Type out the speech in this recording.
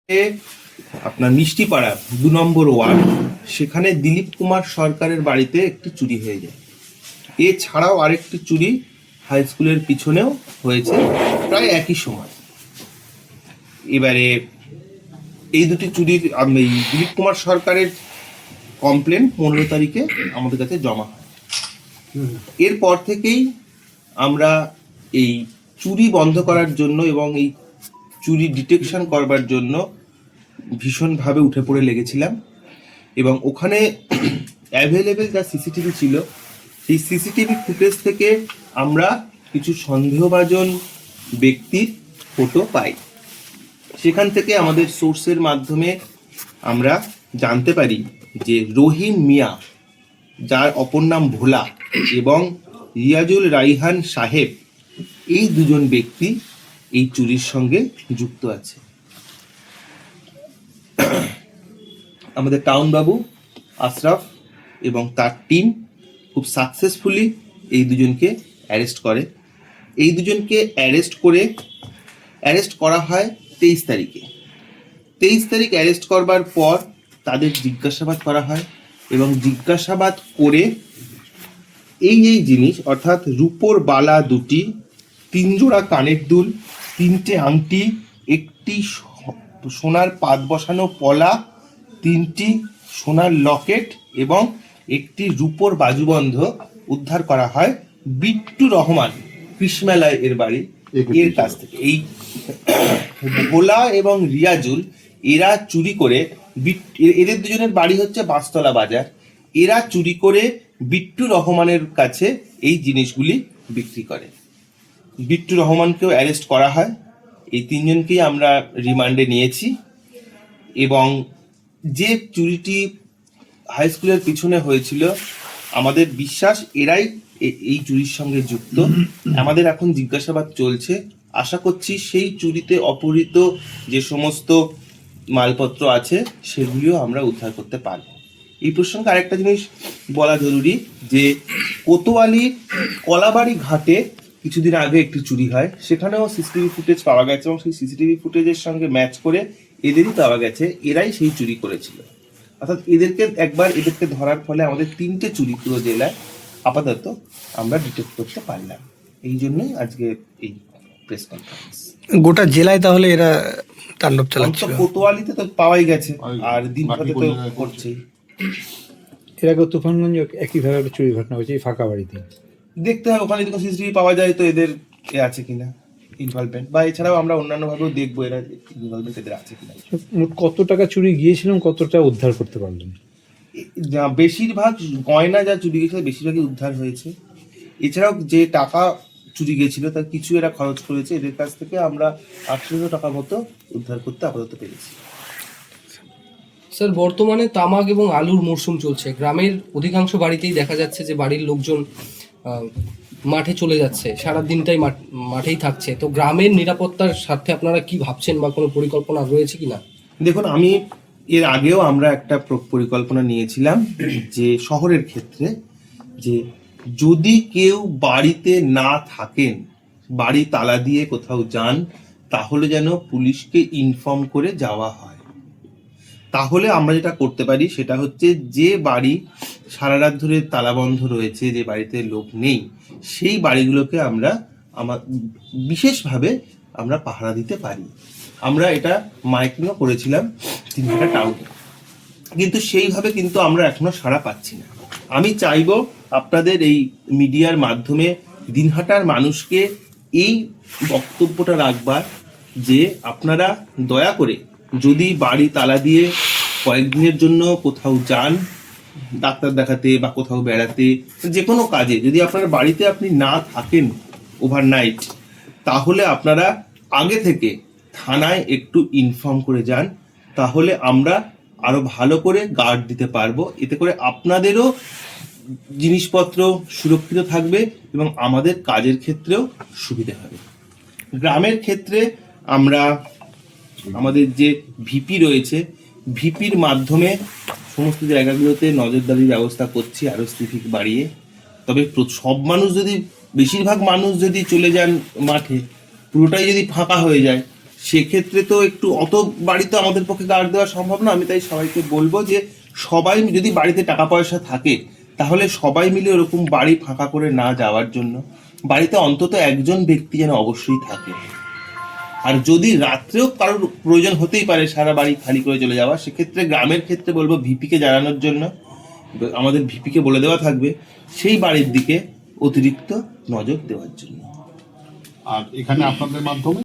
আপনার মিষ্টিপাড়া 2 নম্বর ওয়ার্ড, সেখানে দিলীপ কুমার সরকারের বাড়িতে একটি চুরি হয়ে যায়। এছাড়াও আরেকটি চুরি হাই স্কুলের পিছনেও হয়েছে প্রায় একই সময়। এবারে এই দুটি চুরির এই দিলীপ কুমার সরকারের কমপ্লেন 15 তারিখে আমাদের কাছে জমা হয়। এরপর থেকেই আমরা এই চুরি বন্ধ করার জন্য এবং এই চুরি ডিটেকশন করবার জন্য ভীষণভাবে উঠে পড়ে লেগেছিলাম এবং ওখানে অ্যাভেলেবেল যা সিসিটিভি ছিল সেই সিসিটিভি ফুটেজ থেকে আমরা কিছু সন্দেহভাজন ব্যক্তির ফটো পাই। সেখান থেকে আমাদের সোর্সের মাধ্যমে আমরা জানতে পারি যে রহিম মিয়া, যার অপর নাম ভোলা, এবং রিয়াজুল রাইহান সাহেব, এই দুজন ব্যক্তি এই চুরির সঙ্গে যুক্ত আছে। আমাদের টাউন বাবু আশরাফ এবং তার টিম খুব সাকসেসফুলি এই দুজনকে অ্যারেস্ট করে। এই দুজনকে অ্যারেস্ট করা হয় 23 তারিখে। 23 তারিখ অ্যারেস্ট করবার পর তাদের জিজ্ঞাসাবাদ করা হয় এবং জিজ্ঞাসাবাদ করে এই জিনিস, অর্থাৎ রূপোর বালা 2টি, 3 জোড়া কানের দুল, 3টে আংটি, একটি সোনার পাত বসানো পলা, 3টি সোনার লকেট এবং একটি রূপোর বাজুবন্ধ উদ্ধার করা হয় বিট্টু রহমান, কৃষ্ণমেলায় এর বাড়ি, এর কাছ থেকে। এই ভোলা এবং রিয়াজুল এরা চুরি করে, এদের দুজনের বাড়ি হচ্ছে বাঁশতলা বাজার, এরা চুরি করে বিট্টু রহমানের কাছে এই জিনিসগুলি বিক্রি করে। বিট্টু রহমানকেও অ্যারেস্ট করা হয়। এই 3 জনকেই আমরা রিমান্ডে নিয়েছি এবং যে চুরিটি হাই স্কুলের পিছনে হয়েছিল, আমাদের বিশ্বাস এরাই এই চুরির সঙ্গে যুক্ত। আমাদের এখন জিজ্ঞাসাবাদ চলছে। আশা করছি সেই চুরিতে অপহৃত যে সমস্ত মালপত্র আছে সেগুলিও আমরা উদ্ধার করতে পারব। এই প্রসঙ্গে আরেকটা জিনিস বলা জরুরি যে কোতোয়ালি কলাবাড়ি ঘাটে কিছুদিন আগে একটি চুরি হয়, সেখানেও সিসিটিভি ফুটেজ পাওয়া গেছে এবং সেই সিসিটিভি ফুটেজের সঙ্গে ম্যাচ করে এদেরই পাওয়া গেছে এরাই সেই চুরি করেছিল। অর্থাৎ এদেরকে ধরার ফলে আমাদের 3টে চুরি পুরো জেলায় আপাতত আমরা ডিটেক্ট করতে পারলাম। এই জন্যই আজকে এই প্রেস কনফারেন্স। গোটা জেলায় তাহলে এরা তাণ্ডব চালাচ্ছে? কোতোয়ালিতে তো পাওয়াই গেছে আর দিনহাটাতে তো করছেই। এর আগে তুফানগঞ্জ একইভাবে একটা চুরি ঘটনা হয়েছে ফাঁকা বাড়িতে। দেখতে হবে ওখানে যদি সিসিটিভি পাওয়া যায় তো এদের আছে কিনা ইনভলভমেন্ট, বা এছাড়াও আমরা অন্যান্য ভাবেও দেখবো এরা ইনভলভমেন্ট এদের আছে কিনা। মোট কত টাকা চুরি গিয়েছিলাম, কতটা উদ্ধার করতে পারলেন? বেশিরভাগ গয়না যা চুরি গেছিল বেশিরভাগই উদ্ধার হয়েছে। এছাড়াও যে টাকা চুরি গিয়েছিল তার কিছু এরা খরচ করেছে। এদের কাছ থেকে আমরা 800 টাকা মতো উদ্ধার করতে আপাতত পেরেছি। স্যার, বর্তমানে তামাক এবং আলুর মরশুম চলছে। গ্রামের অধিকাংশ বাড়িতেই দেখা যাচ্ছে যে বাড়ির লোকজন মাঠে চলে যাচ্ছে, সারা দিনটাই মাঠেই থাকছে। তো গ্রামের নিরাপত্তার স্বার্থে আপনারা কি ভাবছেন বা কোনো পরিকল্পনা রয়েছে কিনা? দেখুন, এর আগেও আমরা একটা পরিকল্পনা নিয়েছিলাম যে শহরের ক্ষেত্রে, যে যদি কেউ বাড়িতে না থাকেন, বাড়ি তালা দিয়ে কোথাও যান, তাহলে যেন পুলিশকে ইনফর্ম করে যাওয়া হয়। তাহলে আমরা যেটা করতে পারি সেটা হচ্ছে যে বাড়ি সারা রাত ধরে তালা বন্ধ রয়েছে, যে বাড়িতে লোক নেই, সেই বাড়িগুলোকে আমরা বিশেষভাবে আমরা পাহারা দিতে পারি। আমরা এটা মাইকিংও করেছিলাম দিনহাটা টাউনে, কিন্তু সেইভাবে কিন্তু আমরা এখনো সাড়া পাচ্ছি না। আমি চাইবো আপনাদের এই মিডিয়ার মাধ্যমে দিনহাটার মানুষকে এই বক্তব্যটা রাখবার যে আপনারা দয়া করে যদি বাড়ি তালা দিয়ে কয়েকদিনের জন্য কোথাও যান ডাক্তার দেখাতে বা কোথাও বেড়াতে, যে কোনো কাজে, যদি আপনার বাড়িতে আপনি না থাকেন ওভারনাইট, তাহলে আপনারা আগে থেকে থানায় একটু ইনফর্ম করে যান। তাহলে আমরা আরো ভালো করে গার্ড দিতে পারবো। এতে করে আপনাদেরও জিনিসপত্র সুরক্ষিত থাকবে এবং আমাদের কাজের ক্ষেত্রেও সুবিধা হবে। গ্রামের ক্ষেত্রে আমরা আমাদের যে ভিপি রয়েছে, ভিপির মাধ্যমে সমস্ত জায়গাগুলোতে নজরদারির ব্যবস্থা করছি আরো স্পেসিফিক বাড়িয়ে। তবে সব বেশিরভাগ মানুষ যদি চলে যান মাঠে, পুরোটাই যদি ফাঁকা হয়ে যায়, সেক্ষেত্রে তো একটু অত বাড়ি তো আমাদের পক্ষে গার্ড দেওয়া সম্ভব না। আমি তাই সবাইকে বলবো যে সবাই যদি বাড়িতে টাকা পয়সা থাকে তাহলে সবাই মিলে ওরকম বাড়ি ফাঁকা করে না যাওয়ার জন্য বাড়িতে অন্তত একজন ব্যক্তি যেন অবশ্যই থাকে। আর যদি রাত্রেও কারোর প্রয়োজন হতেই পারে সারা বাড়ি খালি করে চলে যাওয়া, সেক্ষেত্রে গ্রামের ক্ষেত্রে বলবো ভিপিকে জানানোর জন্য, আমাদের ভিপিকে বলে দেওয়া থাকবে সেই বাড়ির দিকে অতিরিক্ত নজর দেওয়ার জন্য। আর এখানে আপনাদের মাধ্যমে